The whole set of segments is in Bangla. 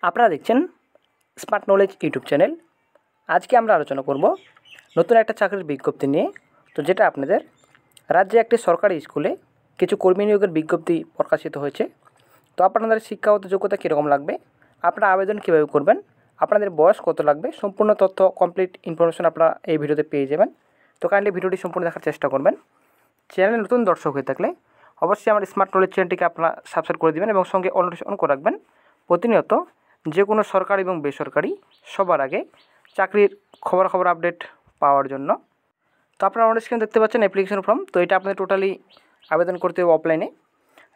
আপনারা দেখছেন স্মার্ট নলেজ ইউটিউব চ্যানেল। আজকে আমরা আলোচনা করব নতুন একটা চাকরির বিজ্ঞপ্তি নিয়ে। তো যেটা আপনাদের রাজ্যে একটি সরকারি স্কুলে কিছু কর্মী নিয়োগের বিজ্ঞপ্তি প্রকাশিত হয়েছে। তো আপনাদের শিক্ষাগত যোগ্যতা কীরকম লাগবে, আপনারা আবেদন কীভাবে করবেন, আপনাদের বয়স কত লাগবে, সম্পূর্ণ তথ্য কমপ্লিট ইনফরমেশন আপনারা এই ভিডিওতে পেয়ে যাবেন। তো কাইন্ডলি ভিডিওটি সম্পূর্ণ দেখার চেষ্টা করবেন। চ্যানেলে নতুন দর্শক হয়ে থাকলে অবশ্যই আমার স্মার্ট নলেজ চ্যানেলটিকে আপনারা সাবস্ক্রাইব করে দেবেন এবং সঙ্গে অল নোটিফিকেশন অন করে রাখবেন। প্রতিনিয়ত যে কোনো সরকারি এবং বেসরকারি সবার আগে চাকরির খবর আপডেট পাওয়ার জন্য। তো আপনারা আমাদের স্ক্রিনে দেখতে পাচ্ছেন অ্যাপ্লিকেশন ফর্ম। তো এটা আপনাদের টোটালি আবেদন করতে হবে অফলাইনে।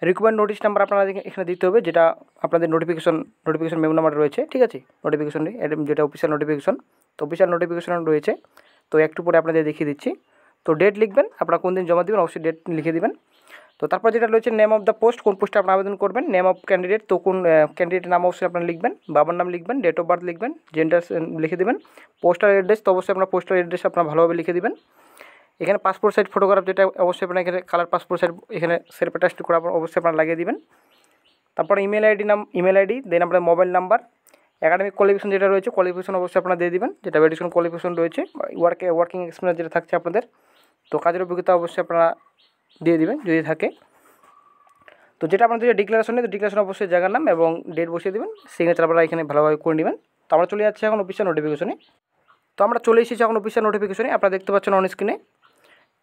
রিক্রুটমেন্ট নোটিশ নাম্বার আপনারা এখানে দিতে হবে, যেটা আপনাদের নোটিফিকেশন মেমো নাম্বার রয়েছে, ঠিক আছে। নোটিফিকেশনটি যেটা অফিসিয়াল নোটিফিকেশন, তো অফিসিয়াল নোটিফিকেশন রয়েছে। তো একটু পরে আপনাদের দেখিয়ে দিচ্ছি। তো ডেট লিখবেন, আপনারা কোন দিন জমা দেবেন অবশ্যই ডেট লিখে দেবেন। তো তারপর যেটা রয়েছে নেম অফ দ্য পোস্ট, কোন পোস্টে আপনারা আবেদন করবেন, নেম অফ ক্যান্ডিডেট, তো কোন ক্যান্ডিডেটের নাম অবশ্যই আপনারা লিখবেন, বাবার নাম লিখবেন, ডেট অফ বার্থ লিখবেন, জেন্ডার লিখে দেবেন, পোস্টাল অ্যাড্রেস, তো অবশ্যই আপনার পোস্টাল অ্যাড্রেস আপনারা ভালোভাবে লিখে দেবেন। এখানে পাসপোর্ট সাইজ ফটোগ্রাফ, যেটা অবশ্যই আপনার এখানে কালার পাসপোর্ট সাইজ এখানে সেলফ অ্যাটাচড করে অবশ্যই আপনারা লাগিয়ে দেবেন। তারপরে ইমেল আইডি দেন আপনার মোবাইল নাম্বার, একাডেমিক কোয়ালিফিকেশন যেটা রয়েছে কোয়ালিফিকেশন অবশ্যই আপনারা দিয়ে দেবেন, যেটা এডুকেশন কোয়ালিফিকেশন রয়েছে, ওয়ার্কিং এক্সপিরিয়েন্স যেটা থাকছে আপনাদের, তো কাজের অভিজ্ঞতা অবশ্যই আপনারা দিয়ে দেবেন যদি থাকে। তো যেটা আপনাদের যে ডিক্লারেশন নেই, তো ডিক্লারেশন অবশ্যই জায়গার নাম এবং ডেট বসিয়ে দেবেন, সিগনেচার আপনারা এখানে ভালোভাবে করে নেবেন। তো আমরা চলে যাচ্ছি এখন অফিসিয়াল নোটিফিকেশনে। তো আমরা চলে এসেছি এখন অফিসিয়াল নোটিফিকেশনে। আপনারা দেখতে পাচ্ছেন অন স্ক্রিনে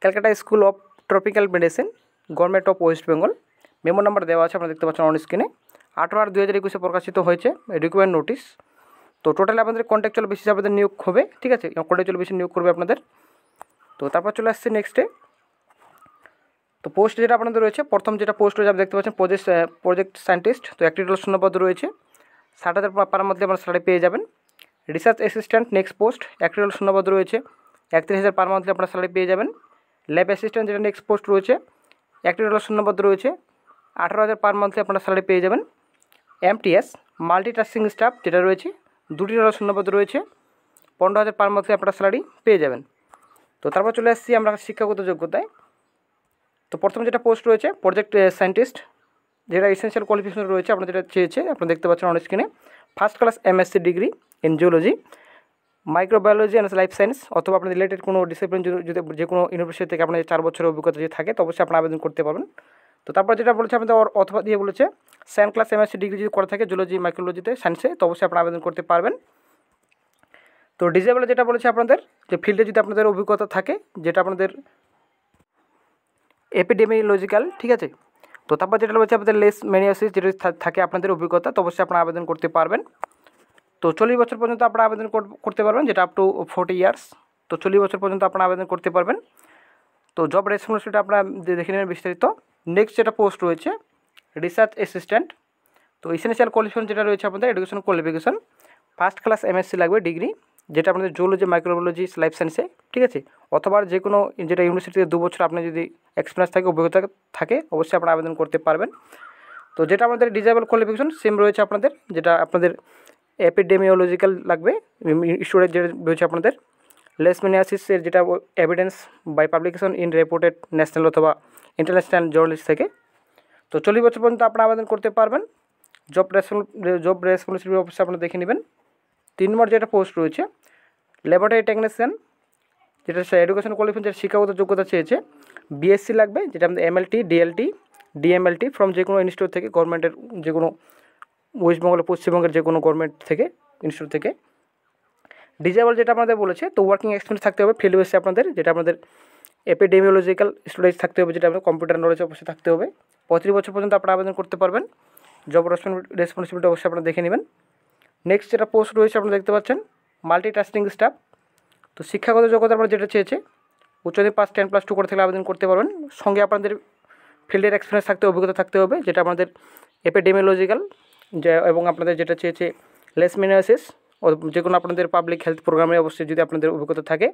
Calcutta school of tropical medicine, government of West Bengal, memo number দেওয়া আছে, আপনারা দেখতে পাচ্ছেন অন স্ক্রিনে। 18/8/2021 প্রকাশিত হয়েছে রিক্রুটমেন্ট নোটিশ। তো টোটালি আপনাদের কন্ট্রাকচুয়াল বেসিস আপনাদের নিয়োগ হবে, ঠিক আছে, কন্ট্রাকচুয়াল বেসিস নিয়োগ করবে আপনাদের। তো তারপর চলে আসছে নেক্সটে। তো পোস্ট যেটা আপনাদের রয়েছে, প্রথম যেটা পোস্ট রয়েছে আপনি দেখতে পাচ্ছেন প্রজেক্ট সায়েন্টিস্ট, তো একটি টোটাল শূন্যপদ রয়েছে, 60,000 পার মধ্যে আপনারা স্যালারি পেয়ে যাবেন। রিসার্চ অ্যাসিস্ট্যান্ট নেক্সট পোস্ট, একটি টোটাল শূন্যপদ রয়েছে, 31,000 পার মন্থলি আপনারা স্যালারি পেয়ে যাবেন। ল্যাব অ্যাসিস্ট্যান্ট যেটা নেক্সট পোস্ট রয়েছে, একটি টোটাল শূন্যপদ রয়েছে, 18,000 পার মন্থলি আপনারা স্যালারি পেয়ে যাবেন। MTS মাল্টিটাস্কিং স্টাফ যেটা রয়েছে, দুটি টোটাল শূন্যপদ রয়েছে, 15,000 পার মন্থলি আপনারা স্যালারি পেয়ে যাবেন। তো তারপর চলে আসছি আমরা শিক্ষাগত যোগ্যতায়। তো প্রথম যেটা পোস্ট রয়েছে প্রজেক্ট সায়েন্টিস্ট, যেটা এসেন্সিয়াল কোয়ালিফিকেশন রয়েছে আপনারা যেটা চেয়েছে আপনারা দেখতে পাচ্ছেন অন স্ক্রিনে, first class MSc degree in geology, microbiology and life science, অথবা আপনাদের রিলেটেড কোনো ডিসিপ্লিন যদি যে কোনো ইউনিভার্সিটি থেকে আপনাদের 4 বছরের অভিজ্ঞতা যদি থাকে তো অবশ্যই আপনারা আবেদন করতে পারবেন। তো তারপর যেটা বলেছে আপনাদের অথবা দিয়ে বলেছে সেকেন্ড ক্লাস MSc ডিগ্রি যদি করা থাকে জিওলজি মাইক্রোলজিতে সায়েন্সে, তো অবশ্যই আপনারা আবেদন করতে পারবেন। তো ডিজেবল যেটা বলেছে আপনাদের যে ফিল্ডে যদি আপনাদের অভিজ্ঞতা থাকে, যেটা আপনাদের এপিডেমিওলজিক্যাল, ঠিক আছে। তো তারপর যেটা বলছে আপনাদের লেশমেনিয়াসিস যেটা থাকে আপনাদের অভিজ্ঞতা, তো অবশ্যই আপনারা আবেদন করতে পারবেন। তো 40 বছর পর্যন্ত আপনারা আবেদন করতে পারবেন, যেটা আপ টু 40 ইয়ার্স। তো 40 বছর পর্যন্ত আপনারা আবেদন করতে পারবেন। তো জব রেসপন্সিবিলিটি আপনারা দেখে নেবেন বিস্তারিত। নেক্সট যেটা পোস্ট রয়েছে রিসার্চ অ্যাসিস্ট্যান্ট, তো এসেনশিয়াল কোয়ালিফিকেশন যেটা রয়েছে আপনাদের education qualification, first class MSc লাগবে ডিগ্রি, যেটা আপনাদের জুওলজি মাইক্রোবায়োলজি লাইফ সায়েন্সে, ঠিক আছে, অথবা যে কোনো যেটা ইউনিভার্সিটিতে 2 বছর আপনার যদি এক্সপিরিয়েন্স থাকে অভিজ্ঞতা থাকে অবশ্যই আপনারা আবেদন করতে পারবেন। তো যেটা আমাদের ডিজেবল কোয়ালিফিকেশন সেম রয়েছে আপনাদের, যেটা আপনাদের এপিডেমিওলজিক্যাল লাগবে স্টুডেন্ট যেটা রয়েছে আপনাদের লেশমেনিয়াসিসের যেটা evidence by publication in reputed national অথবা ইন্টারন্যাশনাল জার্নালিস্ট থেকে। তো 40 বছর পর্যন্ত আপনারা আবেদন করতে পারবেন। জব রেসপন্সিবিলিটি অবশ্যই আপনারা দেখে নেবেন। 3 নম্বর যেটা পোস্ট রয়েছে ল্যাবরেটরি টেকনিশিয়ান, যেটা এডুকেশন কোয়ালিফিকেশন যেটা শিক্ষাগত যোগ্যতা চেয়েছে BSc লাগবে, যেটা আমাদের MLT DLT DMLT ফ্রম যে কোনো ইনস্টিটিউট থেকে, গভর্নমেন্টের যে কোনো ওয়েস্টবেঙ্গল পশ্চিমবঙ্গের যে কোনো গভর্নমেন্ট থেকে ইনস্টিটিউট থেকে। ডিজেবল যেটা আমাদের বলেছে তো ওয়ার্কিং এক্সপিরিয়েন্স থাকতে হবে ফিল্ড বেসে আপনাদের, যেটা আপনাদের এপিডেমিওলজিক্যাল স্টুডেন্ট থাকতে হবে, যেটা আপনাদের কম্পিউটার নলেজ অবশ্যই থাকতে হবে। 35 বছর পর্যন্ত আপনারা আবেদন করতে পারবেন। জব রেসপন্সিবিলিটি অবশ্যই আপনারা দেখে নেবেন। নেক্সট যেটা পোস্ট রয়েছে আপনারা দেখতে পাচ্ছেন মাল্টিটাস্কিং স্টাফ, তো শিক্ষাগত যোগ্যতা আপনারা যেটা চেয়েছে উচ্চমাধ্যমিক পাস 10+2 করে থেকে আবেদন করতে পারবেন। সঙ্গে আপনাদের ফিল্ডের এক্সপিরিয়েন্স থাকতে অভিজ্ঞতা থাকতে হবে, যেটা আমাদের এপিডেমিওলজিক্যাল যে, এবং আপনাদের যেটা চেয়েছে লেশমেনিয়াসিস যে কোনো আপনাদের পাবলিক হেলথ প্রোগ্রামে অবশ্যই যদি আপনাদের অভিজ্ঞতা থাকে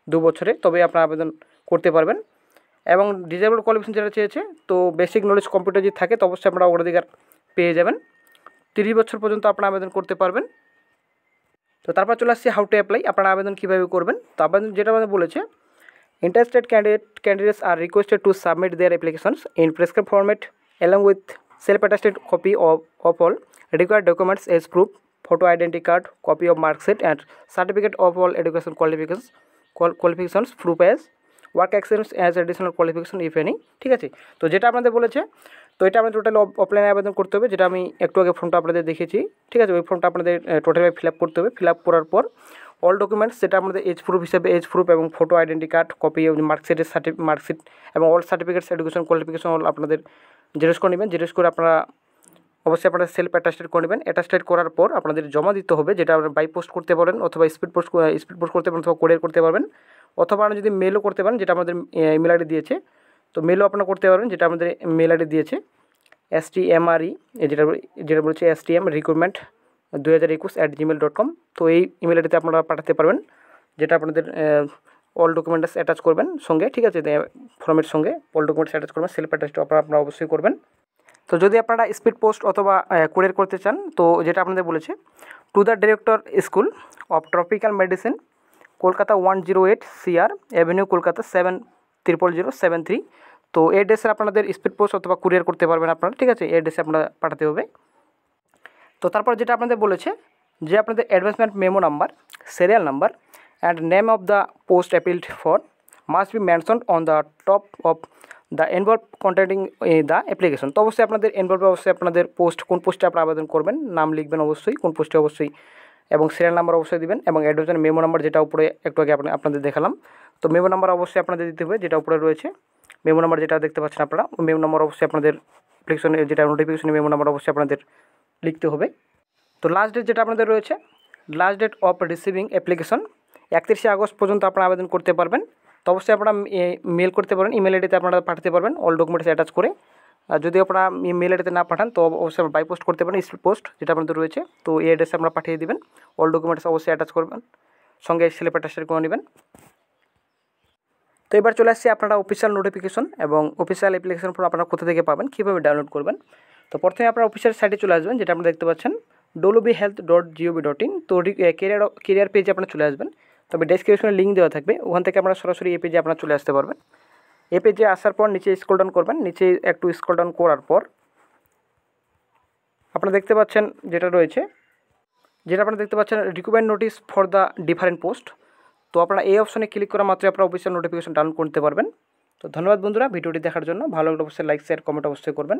2 বছরে তবে আপনারা আবেদন করতে পারবেন। এবং ডিজেবল কোয়ালিফিকেশন যেটা চেয়েছে তো বেসিক নলেজ কম্পিউটার যদি থাকে তো অবশ্যই আপনারা অগ্রাধিকার পেয়ে যাবেন। 30 বছর পর্যন্ত আপনারা আবেদন করতে পারবেন। তো তারপর চলে আসছে হাউ টু অ্যাপ্লাই, আপনারা আবেদন কীভাবে করবেন। তো আবেদন যেটা আমাদের বলেছে interested candidates are requested to submit their applications in prescribed format along with self-attested copy of all required documents as proof photo identity card, copy of mark sheet and certificate of all education qualifications proof as work experience as additional qualification if any। ঠিক আছে, তো যেটা আপনাদের বলেছে, তো এটা আপনাদের টোটাল অফলাইনে আবেদন করতে হবে, যেটা আমি একটু আগে ফর্মটা আপনাদের দেখেছি। ঠিক আছে, ওই ফর্মটা আপনাদের টোটালি ফিল আপ করতে হবে। ফিল আপ করার পর অল ডকুমেন্টস, যেটা আমাদের এজ প্রুফ হিসেবে এজ প্রুফ এবং photo identity card, copy of marksheet এবং all certificates education qualification all আপনাদের জেরক্স করে নেবেন। জেরক্স করে আপনারা অবশ্যই আপনারা সেলফ অ্যাটাস্টেড করে নেবেন। অ্যাটাস্টেড করার পর আপনাদের জমা দিতে হবে, যেটা আপনারা বাই পোস্ট করতে পারেন অথবা স্পিড পোস্ট করতে পারেন অথবা কোরিয়ার করতে পারবেন, অথবা আপনারা যদি মেলও করতে পারেন, যেটা আমাদের ইমেল আইডি দিয়েছে। তো মেলও আপনারা করতে পারবেন, যেটা আমাদের মেল আইডি দিয়েছে STMRE, যেটা বলছে STM Recruitmnt 2021@gmail.com। তো এই ইমেল আইডিতে আপনারা পাঠাতে পারবেন, যেটা আপনাদের অল ডকুমেন্টস অ্যাটাচ করবেন সঙ্গে। ঠিক আছে, ফর্মের সঙ্গে অল ডকুমেন্টস অ্যাটাচ করবেন, সেলফ অ্যাটাচড আপনারা অবশ্যই করবেন। তো যদি আপনারা স্পিড পোস্ট অথবা কুরিয়ার করতে চান, তো যেটা আপনাদের বলেছে to the director school of tropical medicine, Kolkata 108 CR avenue, Kolkata 700073। তো এই অ্যাড্রেসে আপনাদের স্পিড পোস্ট অথবা কুরিয়ার করতে পারবেন আপনারা। ঠিক আছে, এই অ্যাড্রেসে আপনারা পাঠাতে হবে। তো তারপর যেটা আপনাদের বলেছে যে আপনাদের advancement memo number, serial number and name of the post applied for must be mentioned on the top of the envelope containing the application. তো অবশ্যই আপনাদের এনভলভে অবশ্যই আপনাদের পোস্ট, কোন পোস্টে আপনারা আবেদন করবেন নাম লিখবেন অবশ্যই, কোন পোস্টে অবশ্যই, এবং সিরিয়াল নাম্বার অবশ্যই দিবেন, এবং অ্যাডভান্সমেন্ট মেমো নাম্বার যেটা উপরে একটু আগে আপনাদের দেখালাম। তো মেমো নাম্বার অবশ্যই আপনাদের দিতে হবে, যেটা উপরে রয়েছে মেমো নাম্বার যেটা দেখতে পাচ্ছেন আপনারা, মেমো নাম্বার অবশ্যই আপনাদের অ্যাপ্লিকেশনে, যেটা নোটিফিকেশনে মেমো নাম্বার অবশ্যই আপনাদের লিখতে হবে। তো লাস্ট ডেট যেটা আপনাদের রয়েছে, last date of receiving application 31শে আগস্ট পর্যন্ত আপনারা আবেদন করতে পারবেন। তো অবশ্যই আপনারা মেল করতে পারেন, ইমেল আইডিতে আপনারা পাঠাতে পারবেন অল ডকুমেন্টস অ্যাটাচ করে। আর যদি আপনারা মেল আইডিতে না পাঠান, তো অবশ্যই বাই পোস্ট করতে পারেন, স্পিড পোস্ট যেটা আপনাদের রয়েছে। তো এই অ্যাড্রেসে আপনারা পাঠিয়ে দেবেন, অল ডকুমেন্টস অবশ্যই অ্যাটাচ করবেন, সঙ্গে সেলফ অ্যাটাস্টেড করে নেবেন। তো এবার চলে আসছে আপনারা অফিসিয়াল নোটিফিকেশন এবং অফিসিয়াল অ্যাপ্লিকেশন ফর্ম আপনারা কোথা থেকে পাবেন, কীভাবে ডাউনলোড করবেন। তো প্রথমে আপনারা অফিসিয়াল সাইটে চলে আসবেন, যেটা আপনারা দেখতে পাচ্ছেন wbhealth.gov.in। তো কেরিয়ার পেজে আপনারা চলে আসবেন, তবে ডেসক্রিপশনে লিঙ্ক দেওয়া থাকবে, ওখান থেকে আপনারা সরাসরি এই পেজে আপনারা চলে আসতে পারবেন। এই পেজে আসার পর নিচে স্ক্রল ডাউন করবেন, নিচে একটু স্ক্রল ডাউন করার পর আপনারা দেখতে পাচ্ছেন যেটা রয়েছে, যেটা আপনারা দেখতে পাচ্ছেন recruitment notice for the different post. তো আপনারা এই অপশনে ক্লিক করা মাত্রই আপনারা অফিসিয়াল নোটিফিকেশন ডাউনলোড করতে পারবেন। তো ধন্যবাদ বন্ধুরা ভিডিওটি দেখার জন্য, ভালো লাগলে অবশ্যই লাইক শেয়ার কমেন্ট অবশ্যই করবেন।